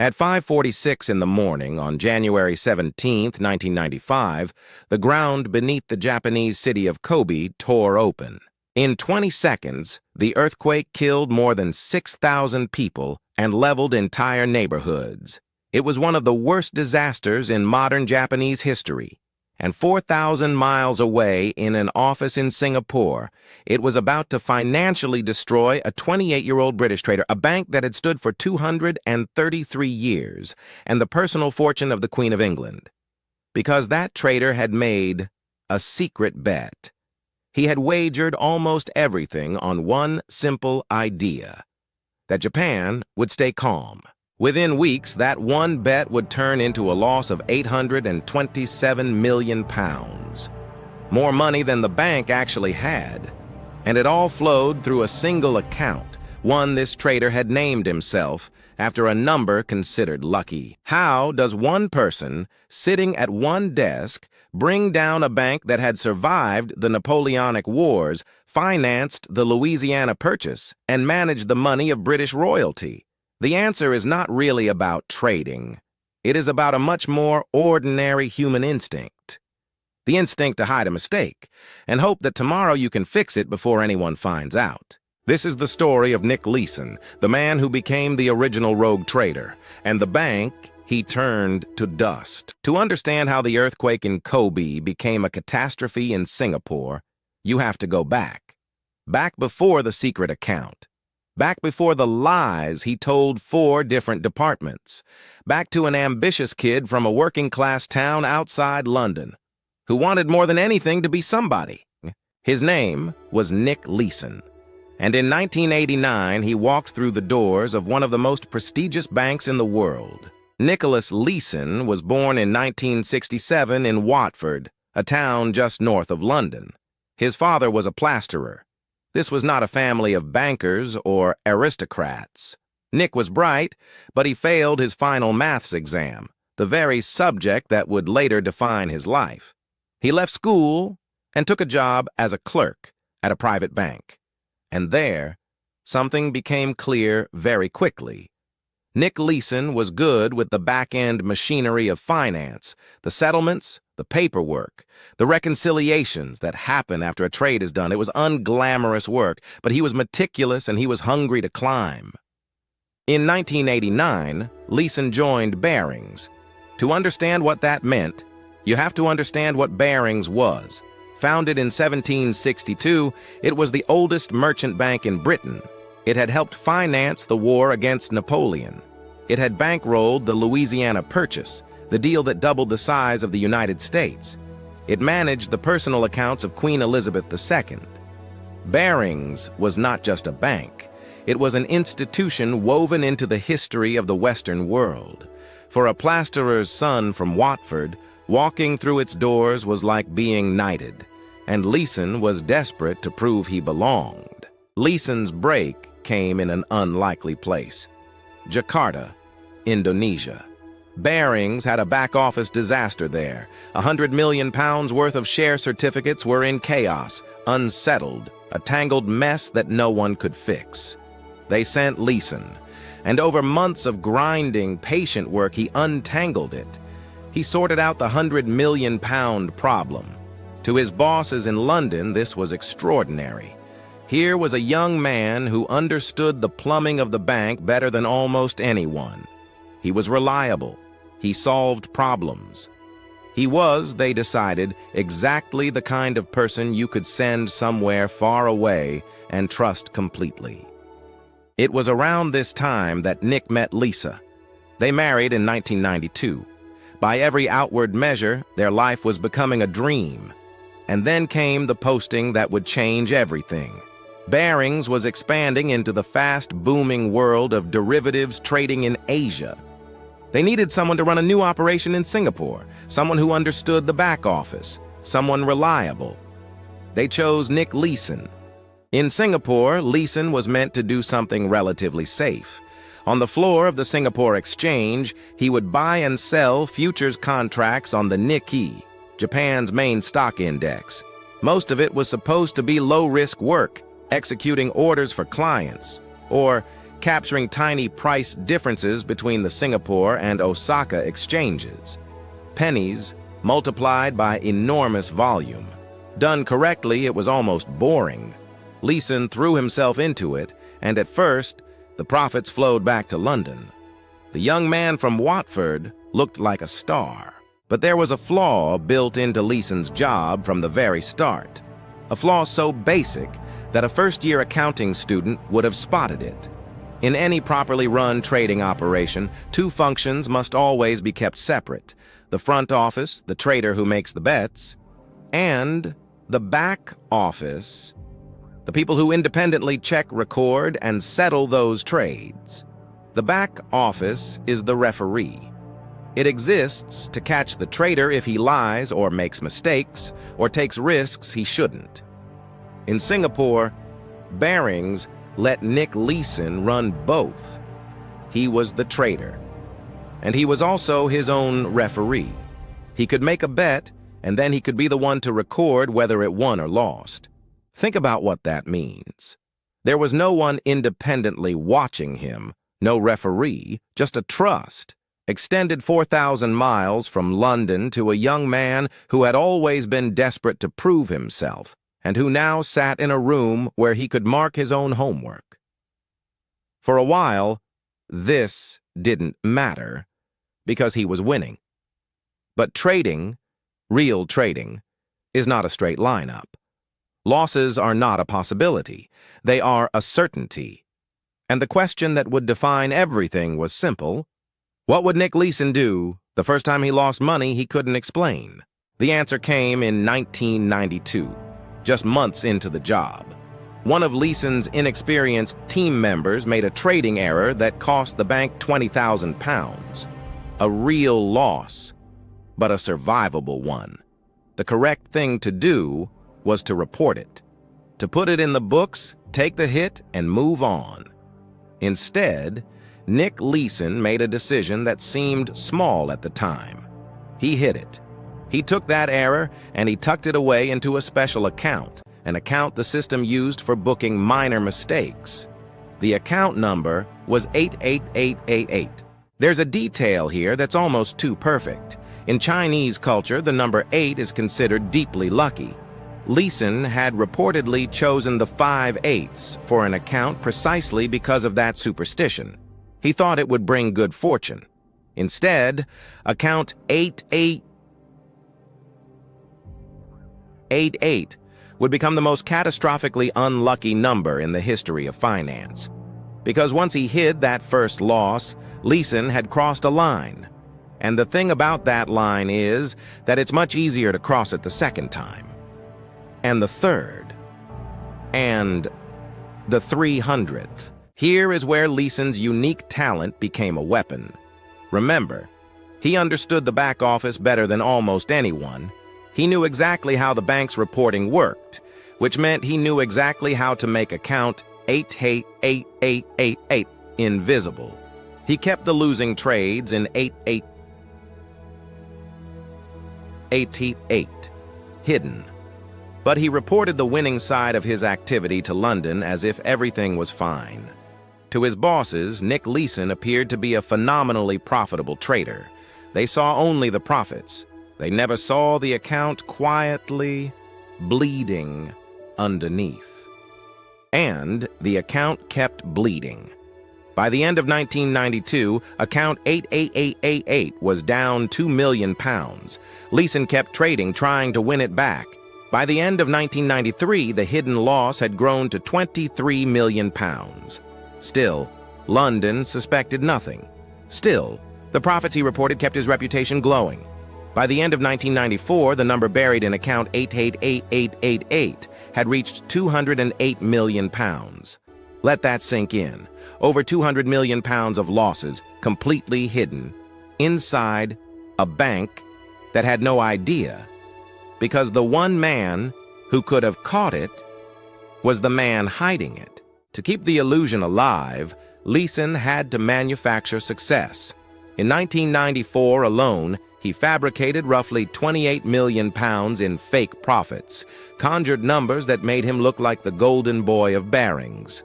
At 5:46 in the morning on January 17, 1995, the ground beneath the Japanese city of Kobe tore open. In 20 seconds, the earthquake killed more than 6,000 people and leveled entire neighborhoods. It was one of the worst disasters in modern Japanese history. And 4,000 miles away in an office in Singapore, it was about to financially destroy a 28-year-old British trader, a bank that had stood for 233 years, and the personal fortune of the Queen of England. Because that trader had made a secret bet. He had wagered almost everything on one simple idea: that Japan would stay calm. Within weeks, that one bet would turn into a loss of £827 million. More money than the bank actually had. And it all flowed through a single account, one this trader had named himself after a number considered lucky. How does one person, sitting at one desk, bring down a bank that had survived the Napoleonic Wars, financed the Louisiana Purchase, and managed the money of British royalty? The answer is not really about trading. It is about a much more ordinary human instinct. The instinct to hide a mistake and hope that tomorrow you can fix it before anyone finds out. This is the story of Nick Leeson, the man who became the original rogue trader, and the bank he turned to dust. To understand how the earthquake in Kobe became a catastrophe in Singapore, you have to go back. Back before the secret account. Back before the lies he told 4 different departments. Back to an ambitious kid from a working-class town outside London, who wanted more than anything to be somebody. His name was Nick Leeson. And in 1989, he walked through the doors of one of the most prestigious banks in the world. Nicholas Leeson was born in 1967 in Watford, a town just north of London. His father was a plasterer. This was not a family of bankers or aristocrats. Nick was bright, but he failed his final maths exam, the very subject that would later define his life. He left school and took a job as a clerk at a private bank. And there, something became clear very quickly. Nick Leeson was good with the back-end machinery of finance, the settlements, the paperwork, the reconciliations that happen after a trade is done. It was unglamorous work, but he was meticulous and he was hungry to climb. In 1989, Leeson joined Barings. To understand what that meant, you have to understand what Barings was. Founded in 1762, it was the oldest merchant bank in Britain. It had helped finance the war against Napoleon. It had bankrolled the Louisiana Purchase, the deal that doubled the size of the United States. It managed the personal accounts of Queen Elizabeth II. Barings was not just a bank. It was an institution woven into the history of the Western world. For a plasterer's son from Watford, walking through its doors was like being knighted, and Leeson was desperate to prove he belonged. Leeson's break came in an unlikely place: Jakarta, Indonesia. Barings had a back-office disaster there. £100 million worth of share certificates were in chaos, unsettled, a tangled mess that no one could fix. They sent Leeson, and over months of grinding, patient work, he untangled it. He sorted out the £100 million problem. To his bosses in London, this was extraordinary. Here was a young man who understood the plumbing of the bank better than almost anyone. He was reliable. He solved problems. He was, they decided, exactly the kind of person you could send somewhere far away and trust completely. It was around this time that Nick met Lisa. They married in 1992. By every outward measure, their life was becoming a dream. And then came the posting that would change everything. Barings was expanding into the fast-booming world of derivatives trading in Asia. They needed someone to run a new operation in Singapore, someone who understood the back office, someone reliable. They chose Nick Leeson. In Singapore, Leeson was meant to do something relatively safe. On the floor of the Singapore Exchange, he would buy and sell futures contracts on the Nikkei, Japan's main stock index. Most of it was supposed to be low-risk work, executing orders for clients, or capturing tiny price differences between the Singapore and Osaka exchanges. Pennies multiplied by enormous volume. Done correctly, it was almost boring. Leeson threw himself into it, and at first, the profits flowed back to London. The young man from Watford looked like a star. But there was a flaw built into Leeson's job from the very start. A flaw so basic that a first-year accounting student would have spotted it. In any properly run trading operation, two functions must always be kept separate: the front office, the trader who makes the bets, and the back office, the people who independently check, record, and settle those trades. The back office is the referee. It exists to catch the trader if he lies or makes mistakes or takes risks he shouldn't. In Singapore, Barings let Nick Leeson run both. He was the trader, and he was also his own referee. He could make a bet, and then he could be the one to record whether it won or lost. Think about what that means. There was no one independently watching him, no referee, just a trust, extended 4,000 miles from London to a young man who had always been desperate to prove himself, and who now sat in a room where he could mark his own homework. For a while, this didn't matter, because he was winning. But trading, real trading, is not a straight line up. Losses are not a possibility. They are a certainty. And the question that would define everything was simple. What would Nick Leeson do the first time he lost money he couldn't explain? The answer came in 1992, just months into the job. One of Leeson's inexperienced team members made a trading error that cost the bank £20,000. A real loss, but a survivable one. The correct thing to do was to report it, to put it in the books, take the hit, and move on. Instead, Nick Leeson made a decision that seemed small at the time. He hid it. He took that error and he tucked it away into a special account, an account the system used for booking minor mistakes. The account number was 88888. There's a detail here that's almost too perfect. In Chinese culture, the number 8 is considered deeply lucky. Leeson had reportedly chosen the 5 eighths for an account precisely because of that superstition. He thought it would bring good fortune. Instead, account 8888 would become the most catastrophically unlucky number in the history of finance. Because once he hid that first loss, Leeson had crossed a line. And the thing about that line is that it's much easier to cross it the second time. And the third. And the 300th. Here is where Leeson's unique talent became a weapon. Remember, he understood the back office better than almost anyone. He knew exactly how the bank's reporting worked, which meant he knew exactly how to make account 88888 invisible. He kept the losing trades in 88888 hidden. But he reported the winning side of his activity to London as if everything was fine. To his bosses, Nick Leeson appeared to be a phenomenally profitable trader. They saw only the profits. They never saw the account quietly bleeding underneath. And the account kept bleeding. By the end of 1992, account 88888 was down £2 million. Leeson kept trading, trying to win it back. By the end of 1993, the hidden loss had grown to £23 million. Still, London suspected nothing. Still, the profits he reported kept his reputation glowing. By the end of 1994, the number buried in account 888888 had reached £208 million. Let that sink in. Over £200 million of losses, completely hidden, inside a bank that had no idea, because the one man who could have caught it was the man hiding it. To keep the illusion alive, Leeson had to manufacture success. In 1994 alone, he fabricated roughly £28 million in fake profits, conjured numbers that made him look like the golden boy of Barings.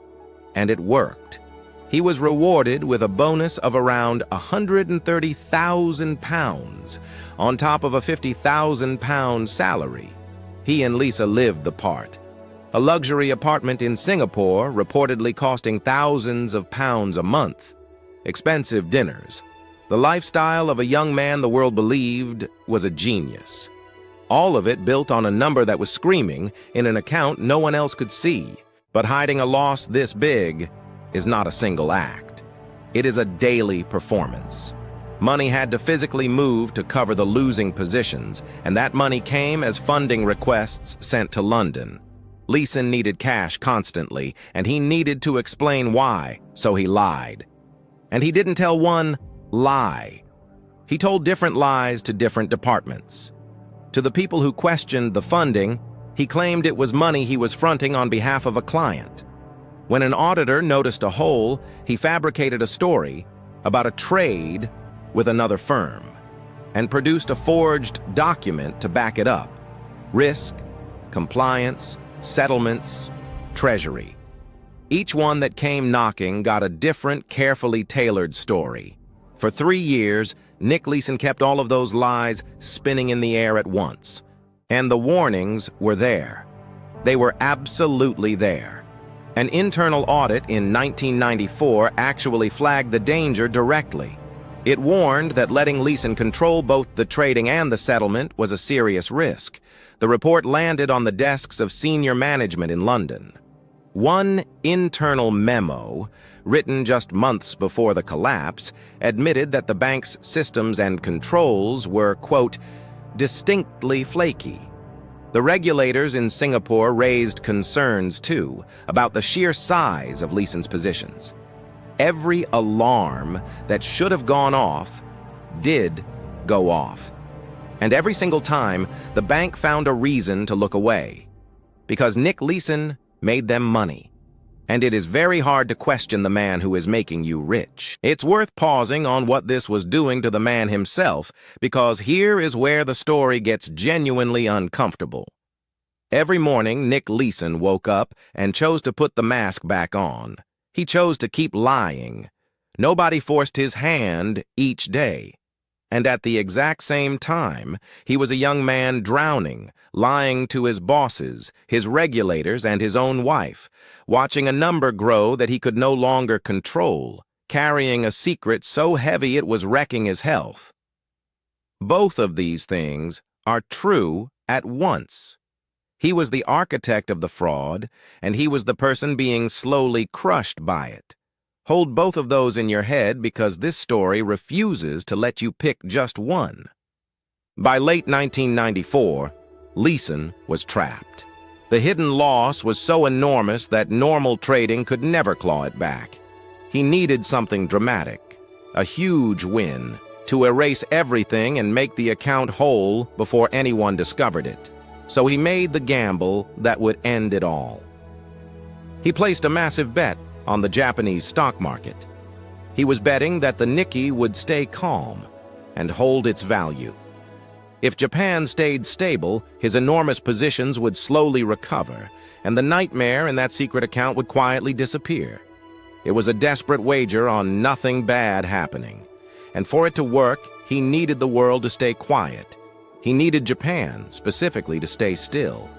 And it worked. He was rewarded with a bonus of around £130,000 on top of a £50,000 salary. He and Lisa lived the part. A luxury apartment in Singapore reportedly costing thousands of pounds a month. Expensive dinners. The lifestyle of a young man the world believed was a genius. All of it built on a number that was screaming in an account no one else could see. But hiding a loss this big is not a single act. It is a daily performance. Money had to physically move to cover the losing positions, and that money came as funding requests sent to London. Leeson needed cash constantly, and he needed to explain why, so he lied. And he didn't tell one lie. He told different lies to different departments. To the people who questioned the funding, he claimed it was money he was fronting on behalf of a client. When an auditor noticed a hole, he fabricated a story about a trade with another firm and produced a forged document to back it up. Risk, compliance, settlements, treasury. Each one that came knocking got a different, carefully tailored story. For 3 years, Nick Leeson kept all of those lies spinning in the air at once. And the warnings were there. They were absolutely there. An internal audit in 1994 actually flagged the danger directly. It warned that letting Leeson control both the trading and the settlement was a serious risk. The report landed on the desks of senior management in London. One internal memo, written just months before the collapse, admitted that the bank's systems and controls were, quote, distinctly flaky. The regulators in Singapore raised concerns, too, about the sheer size of Leeson's positions. Every alarm that should have gone off did go off. And every single time, the bank found a reason to look away. Because Nick Leeson made them money. And it is very hard to question the man who is making you rich. It's worth pausing on what this was doing to the man himself, because here is where the story gets genuinely uncomfortable. Every morning, Nick Leeson woke up and chose to put the mask back on. He chose to keep lying. Nobody forced his hand each day. And at the exact same time, he was a young man drowning, lying to his bosses, his regulators, and his own wife, watching a number grow that he could no longer control, carrying a secret so heavy it was wrecking his health. Both of these things are true at once. He was the architect of the fraud, and he was the person being slowly crushed by it. Hold both of those in your head because this story refuses to let you pick just one. By late 1994, Leeson was trapped. The hidden loss was so enormous that normal trading could never claw it back. He needed something dramatic, a huge win, to erase everything and make the account whole before anyone discovered it. So he made the gamble that would end it all. He placed a massive bet on the Japanese stock market. He was betting that the Nikkei would stay calm and hold its value. If Japan stayed stable, his enormous positions would slowly recover, and the nightmare in that secret account would quietly disappear. It was a desperate wager on nothing bad happening. And for it to work, he needed the world to stay quiet. He needed Japan, specifically, to stay still.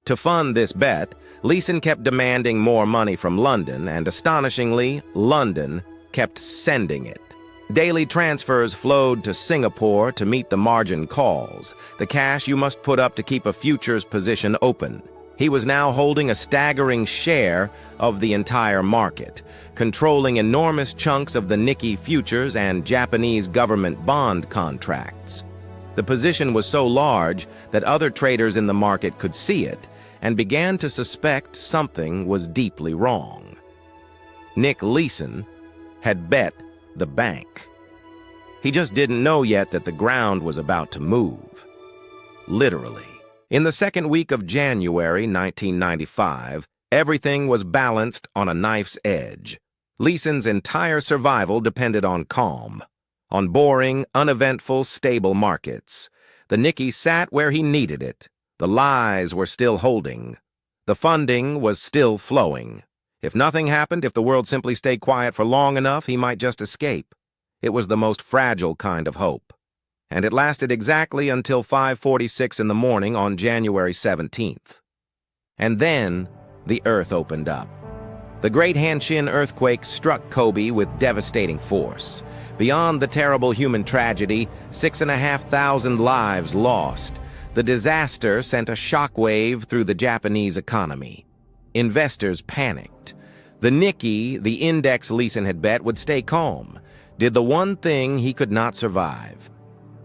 To fund this bet, Leeson kept demanding more money from London, and astonishingly, London kept sending it. Daily transfers flowed to Singapore to meet the margin calls, the cash you must put up to keep a futures position open. He was now holding a staggering share of the entire market, controlling enormous chunks of the Nikkei futures and Japanese government bond contracts. The position was so large that other traders in the market could see it and began to suspect something was deeply wrong. Nick Leeson had bet the bank. He just didn't know yet that the ground was about to move. Literally. In the second week of January 1995, everything was balanced on a knife's edge. Leeson's entire survival depended on calm, on boring, uneventful, stable markets. The Nikkei sat where he needed it. The lies were still holding. The funding was still flowing. If nothing happened, if the world simply stayed quiet for long enough, he might just escape. It was the most fragile kind of hope. And it lasted exactly until 5:46 in the morning on January 17th. And then, the earth opened up. The Great Hanshin earthquake struck Kobe with devastating force. Beyond the terrible human tragedy, 6,500 lives lost. The disaster sent a shockwave through the Japanese economy. Investors panicked. The Nikkei, the index Leeson had bet, would stay calm, did the one thing he could not survive.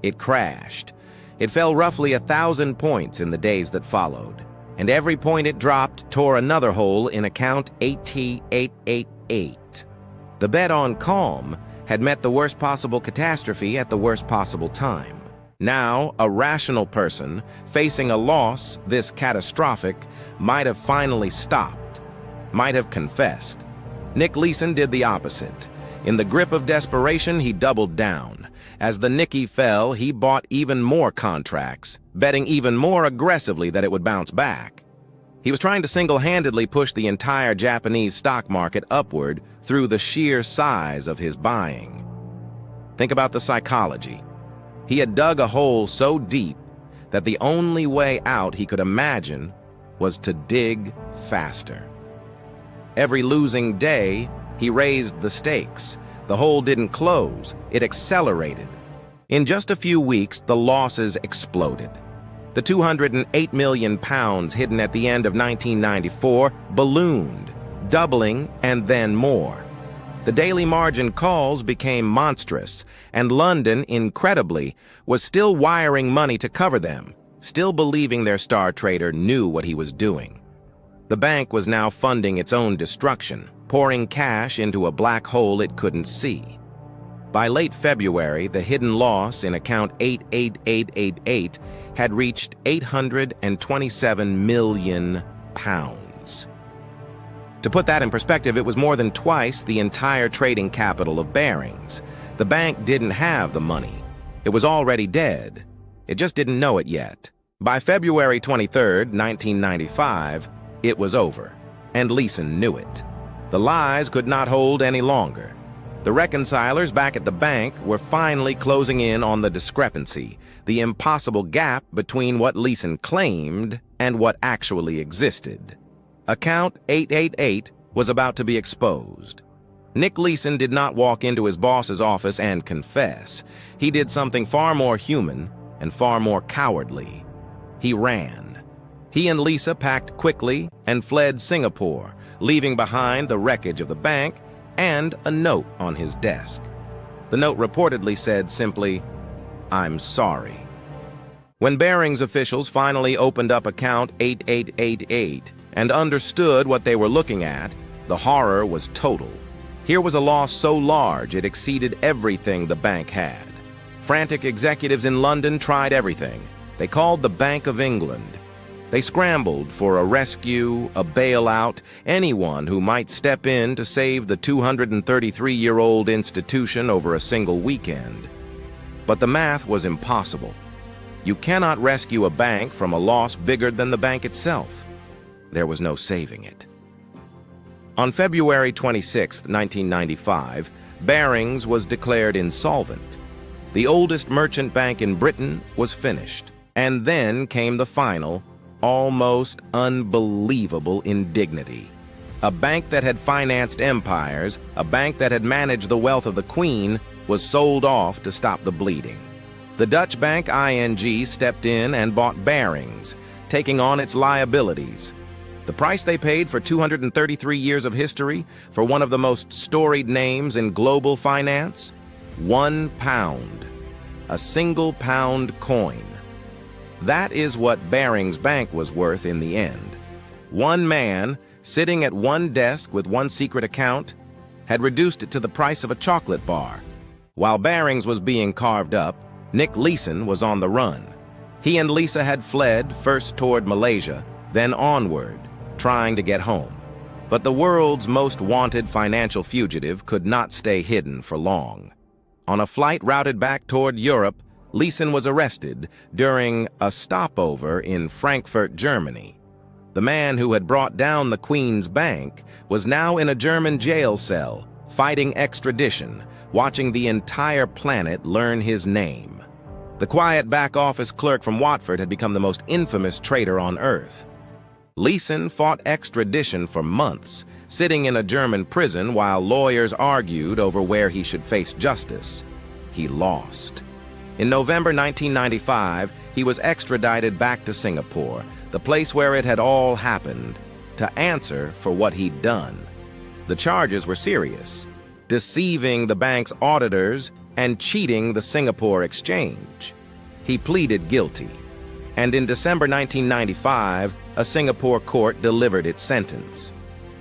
It crashed. It fell roughly 1,000 points in the days that followed, and every point it dropped tore another hole in account AT888. The bet on calm had met the worst possible catastrophe at the worst possible time. Now, a rational person, facing a loss this catastrophic, might have finally stopped, might have confessed. Nick Leeson did the opposite. In the grip of desperation, he doubled down. As the Nikkei fell, he bought even more contracts, betting even more aggressively that it would bounce back. He was trying to single-handedly push the entire Japanese stock market upward through the sheer size of his buying. Think about the psychology. He had dug a hole so deep that the only way out he could imagine was to dig faster. Every losing day, he raised the stakes. The hole didn't close, it accelerated. In just a few weeks, the losses exploded. The £208 million hidden at the end of 1994 ballooned, doubling and then more. The daily margin calls became monstrous, and London, incredibly, was still wiring money to cover them, still believing their star trader knew what he was doing. The bank was now funding its own destruction, pouring cash into a black hole it couldn't see. By late February, the hidden loss in account 88888 had reached £827 million. To put that in perspective, it was more than twice the entire trading capital of Barings. The bank didn't have the money. It was already dead. It just didn't know it yet. By February 23, 1995, it was over, and Leeson knew it. The lies could not hold any longer. The reconcilers back at the bank were finally closing in on the discrepancy, the impossible gap between what Leeson claimed and what actually existed. Account 888 was about to be exposed. Nick Leeson did not walk into his boss's office and confess. He did something far more human and far more cowardly. He ran. He and Lisa packed quickly and fled Singapore, leaving behind the wreckage of the bank and a note on his desk. The note reportedly said simply, "I'm sorry." When Barings officials finally opened up account 8888 and understood what they were looking at, the horror was total. Here was a loss so large it exceeded everything the bank had. Frantic executives in London tried everything. They called the Bank of England. They scrambled for a rescue, a bailout, anyone who might step in to save the 233-year-old institution over a single weekend. But the math was impossible. You cannot rescue a bank from a loss bigger than the bank itself. There was no saving it. On February 26, 1995, Barings was declared insolvent. The oldest merchant bank in Britain was finished. And then came the final, almost unbelievable indignity. A bank that had financed empires, a bank that had managed the wealth of the Queen, was sold off to stop the bleeding. The Dutch bank ING stepped in and bought Barings, taking on its liabilities. The price they paid for 233 years of history, for one of the most storied names in global finance? £1. A single pound coin. That is what Barings Bank was worth in the end. One man, sitting at one desk with one secret account, had reduced it to the price of a chocolate bar. While Barings was being carved up, Nick Leeson was on the run. He and Lisa had fled, first toward Malaysia, then onward, trying to get home. But the world's most wanted financial fugitive could not stay hidden for long. On a flight routed back toward Europe, Leeson was arrested during a stopover in Frankfurt, Germany. The man who had brought down the Queen's Bank was now in a German jail cell, fighting extradition, watching the entire planet learn his name. The quiet back-office clerk from Watford had become the most infamous traitor on Earth. Leeson fought extradition for months, sitting in a German prison while lawyers argued over where he should face justice. He lost. In November 1995, he was extradited back to Singapore, the place where it had all happened, to answer for what he'd done. The charges were serious: deceiving the bank's auditors and cheating the Singapore exchange. He pleaded guilty, and in December 1995, a Singapore court delivered its sentence.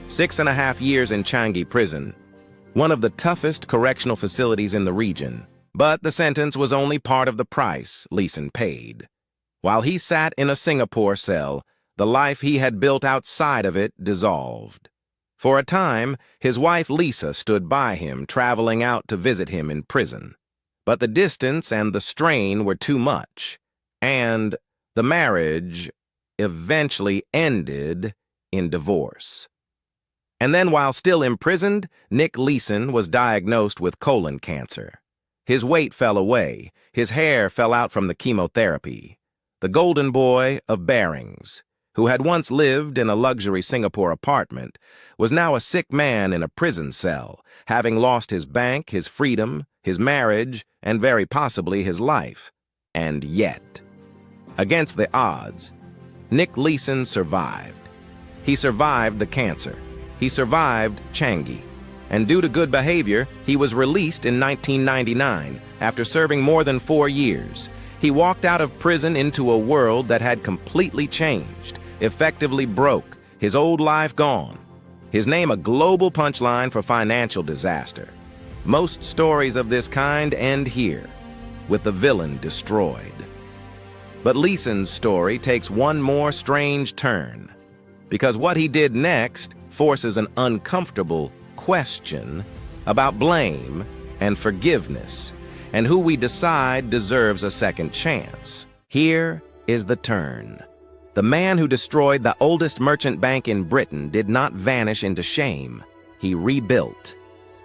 6.5 years in Changi Prison, one of the toughest correctional facilities in the region. But the sentence was only part of the price Leeson paid. While he sat in a Singapore cell, the life he had built outside of it dissolved. For a time, his wife Lisa stood by him, traveling out to visit him in prison. But the distance and the strain were too much, and the marriage eventually ended in divorce. And then, while still imprisoned, Nick Leeson was diagnosed with colon cancer. His weight fell away, his hair fell out from the chemotherapy. The golden boy of Barings, who had once lived in a luxury Singapore apartment, was now a sick man in a prison cell, having lost his bank, his freedom, his marriage, and very possibly his life. And yet, against the odds, Nick Leeson survived. He survived the cancer. He survived Changi. And due to good behavior, he was released in 1999 after serving more than 4 years. He walked out of prison into a world that had completely changed, effectively broke, his old life gone. His name a global punchline for financial disaster. Most stories of this kind end here, with the villain destroyed. But Leeson's story takes one more strange turn, because what he did next forces an uncomfortable question about blame and forgiveness, and who we decide deserves a second chance. Here is the turn. The man who destroyed the oldest merchant bank in Britain did not vanish into shame. He rebuilt.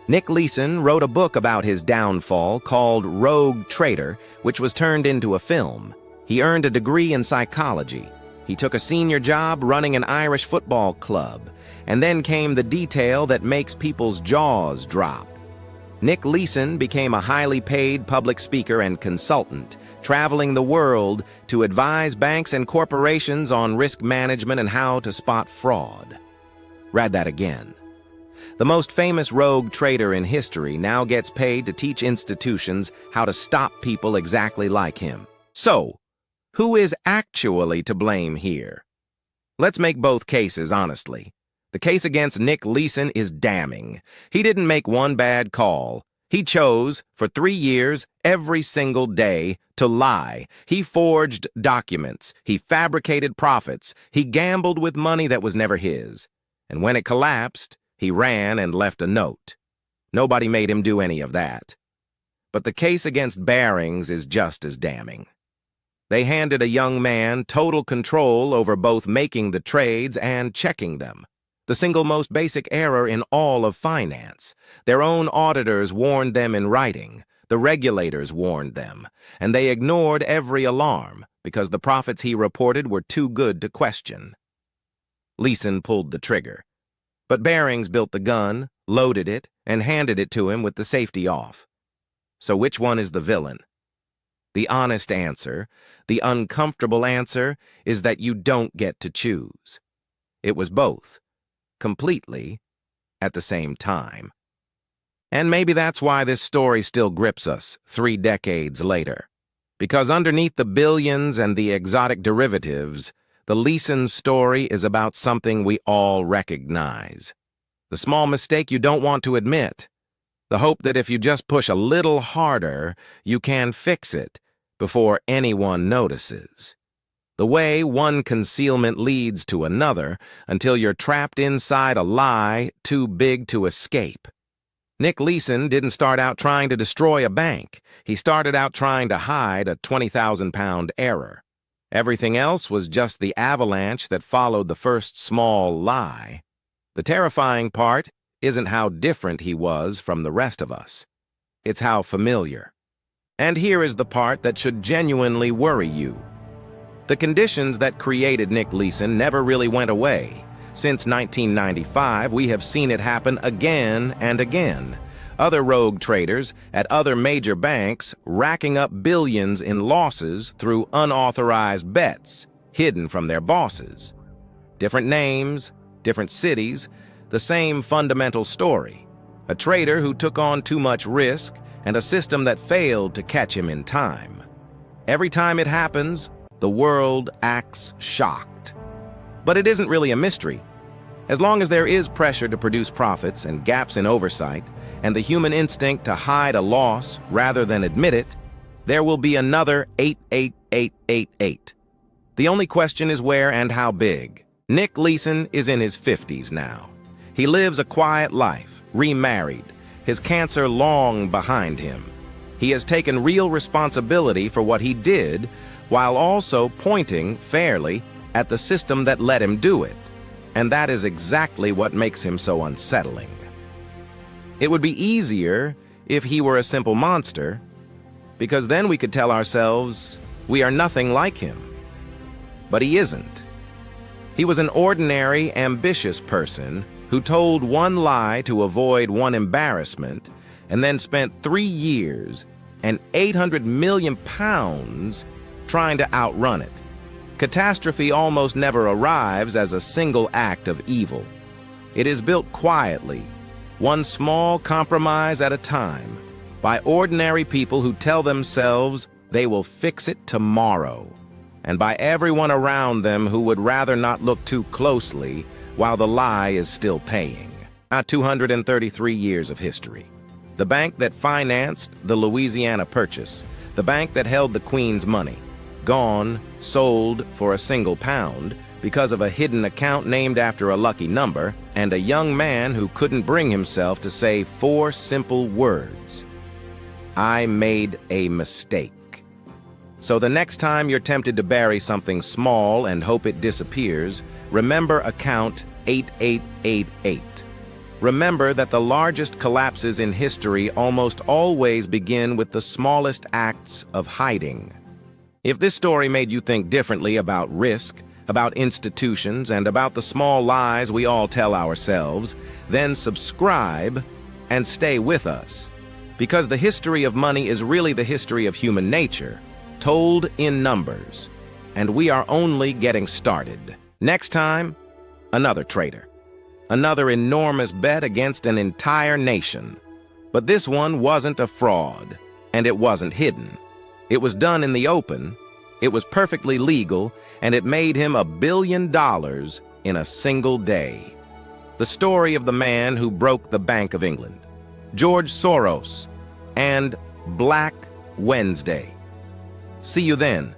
Nick Leeson wrote a book about his downfall called Rogue Trader, which was turned into a film. He earned a degree in psychology. He took a senior job running an Irish football club. And then came the detail that makes people's jaws drop. Nick Leeson became a highly paid public speaker and consultant, traveling the world to advise banks and corporations on risk management and how to spot fraud. Read that again. The most famous rogue trader in history now gets paid to teach institutions how to stop people exactly like him. So, who is actually to blame here? Let's make both cases honestly. The case against Nick Leeson is damning. He didn't make one bad call. He chose, for 3 years, every single day, to lie. He forged documents. He fabricated profits. He gambled with money that was never his. And when it collapsed, he ran and left a note. Nobody made him do any of that. But the case against Barings is just as damning. They handed a young man total control over both making the trades and checking them. The single most basic error in all of finance. Their own auditors warned them in writing. The regulators warned them. And they ignored every alarm because the profits he reported were too good to question. Leeson pulled the trigger. But Barings built the gun, loaded it, and handed it to him with the safety off. So which one is the villain? The honest answer, the uncomfortable answer, is that you don't get to choose. It was both. Completely, at the same time. And maybe that's why this story still grips us 3 decades later. Because underneath the billions and the exotic derivatives, the Leeson story is about something we all recognize. The small mistake you don't want to admit. The hope that if you just push a little harder, you can fix it before anyone notices. The way one concealment leads to another until you're trapped inside a lie too big to escape. Nick Leeson didn't start out trying to destroy a bank. He started out trying to hide a 20,000-pound error. Everything else was just the avalanche that followed the first small lie. The terrifying part isn't how different he was from the rest of us. It's how familiar. And here is the part that should genuinely worry you. The conditions that created Nick Leeson never really went away. Since 1995, we have seen it happen again and again. Other rogue traders at other major banks racking up billions in losses through unauthorized bets hidden from their bosses. Different names, different cities, the same fundamental story. A trader who took on too much risk and a system that failed to catch him in time. Every time it happens, the world acts shocked. But it isn't really a mystery. As long as there is pressure to produce profits and gaps in oversight, and the human instinct to hide a loss rather than admit it, there will be another 88888. The only question is where and how big. Nick Leeson is in his 50s now. He lives a quiet life, remarried, his cancer long behind him. He has taken real responsibility for what he did, while also pointing fairly at the system that let him do it. And that is exactly what makes him so unsettling. It would be easier if he were a simple monster, because then we could tell ourselves we are nothing like him. But he isn't. He was an ordinary, ambitious person who told one lie to avoid one embarrassment and then spent 3 years and 800 million pounds trying to outrun it. Catastrophe almost never arrives as a single act of evil. It is built quietly, one small compromise at a time, by ordinary people who tell themselves they will fix it tomorrow, and by everyone around them who would rather not look too closely while the lie is still paying. 233 years of history. The bank that financed the Louisiana Purchase, the bank that held the Queen's money, gone, sold for a single pound because of a hidden account named after a lucky number, and a young man who couldn't bring himself to say 4 simple words. I made a mistake. So the next time you're tempted to bury something small and hope it disappears, remember account 8888. Remember that the largest collapses in history almost always begin with the smallest acts of hiding. If this story made you think differently about risk, about institutions, and about the small lies we all tell ourselves, then subscribe and stay with us. Because the history of money is really the history of human nature, told in numbers. And we are only getting started. Next time, another trader. Another enormous bet against an entire nation. But this one wasn't a fraud, and it wasn't hidden. It was done in the open, it was perfectly legal, and it made him $1 billion in a single day. The story of the man who broke the Bank of England, George Soros, and Black Wednesday. See you then.